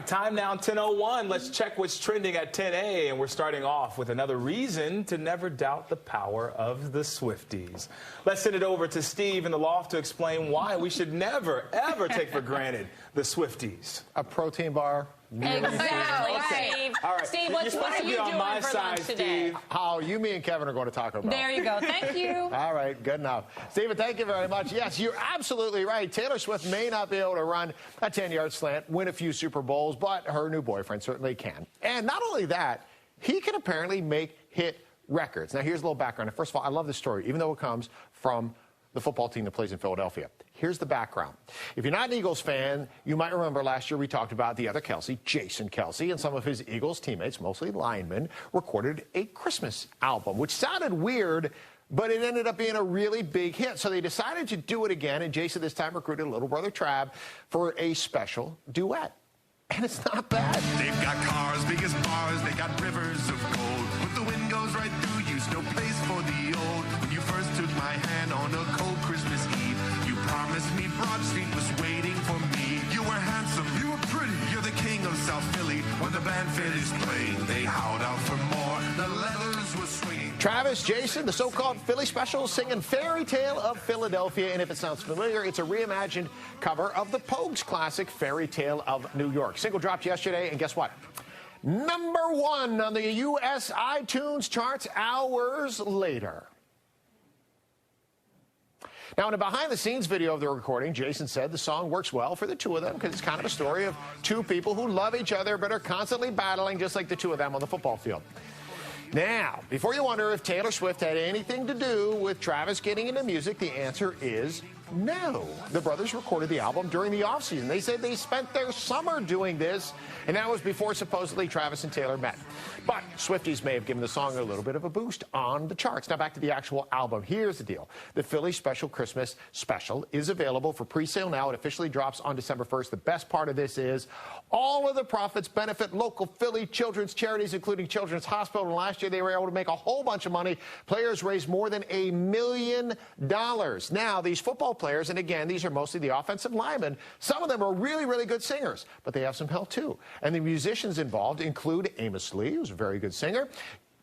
time now, 10:01. Let's check what's trending at 10A, and we're starting off with another reason to never doubt the power of the Swifties. Let's send it over to Steve in the loft to explain why we should never, ever take for granted the Swifties. A protein bar. Exactly, Steve. All right. Steve, what are you doing my for side, lunch today? Steve. Oh, you, me, and Kevin are going to Taco Bell. There you go. Thank you. All right, good enough. Stephen, thank you very much. Yes, you're absolutely right. Taylor Swift may not be able to run a 10-yard slant, win a few Super Bowls, but her new boyfriend certainly can. And not only that, he can apparently make hit records. Now, here's a little background. First of all, I love this story, even though it comes from the football team that plays in Philadelphia. Here's the background. If you're not an Eagles fan, you might remember last year we talked about the other Kelce, Jason Kelce, and some of his Eagles teammates, mostly linemen, recorded a Christmas album, which sounded weird, but it ended up being a really big hit. So they decided to do it again, and Jason this time recruited little brother Trav for a special duet. And it's not bad. They've got cars, biggest bars, they got rivers of gold. But the wind goes right through you, no place for the old. When you first took my hand on a cold Christmas Eve, you promised me Broad Street was waiting for me. You were handsome, you were pretty, you're the king of South Philly. When the band finished playing, they howled out for more. The leathers were swinging. Travis, Jason, the so-called Philly Special, singing Fairy Tale of Philadelphia. And if it sounds familiar, it's a reimagined cover of the Pogues classic Fairy Tale of New York. Single dropped yesterday, and guess what? #1 on the U.S. iTunes charts hours later. Now, in a behind-the-scenes video of the recording, Jason said the song works well for the two of them because it's kind of a story of two people who love each other but are constantly battling just like the two of them on the football field. Now, before you wonder if Taylor Swift had anything to do with Travis getting into music, the answer is no. The brothers recorded the album during the offseason. They said they spent their summer doing this, and that was before supposedly Travis and Taylor met. But Swifties may have given the song a little bit of a boost on the charts. Now back to the actual album. Here's the deal. The Philly Special Christmas Special is available for pre-sale now. It officially drops on December 1st. The best part of this is all of the profits benefit local Philly children's charities, including Children's Hospital. And last year they were able to make a whole bunch of money. Players raised more than $1 million. Now, these football players, and again, these are mostly the offensive linemen, some of them are really, really good singers, but they have some help too. And the musicians involved include Amos Lee, who's a very good singer.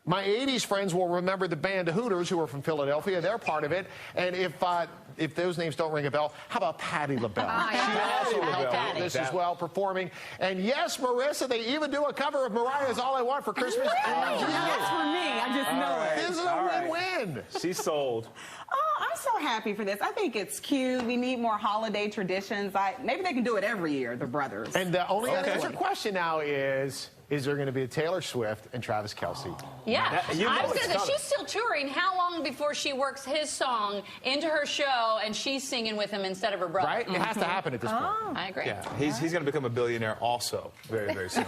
My 80s friends will remember the band Hooters, who are from Philadelphia. They're part of it. And if those names don't ring a bell, how about Patti LaBelle? She also helped this as well, performing. And yes, Marissa, they even do a cover of Mariah's All I Want for Christmas. That's for me. I just know it. This is a win-win. She's sold. Oh, I'm so happy for this. I think it's cute. We need more holiday traditions. Maybe they can do it every year, the brothers. And the only unanswered question now is there going to be a Taylor Swift and Travis Kelce? Yeah. I was going to say, she's still touring. How long before she works his song into her show and she's singing with him instead of her brother? Right? It has to happen at this point. I agree. Yeah, he's going to become a billionaire also very, very soon.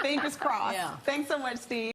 Fingers crossed. Yeah. Thanks so much, Steve.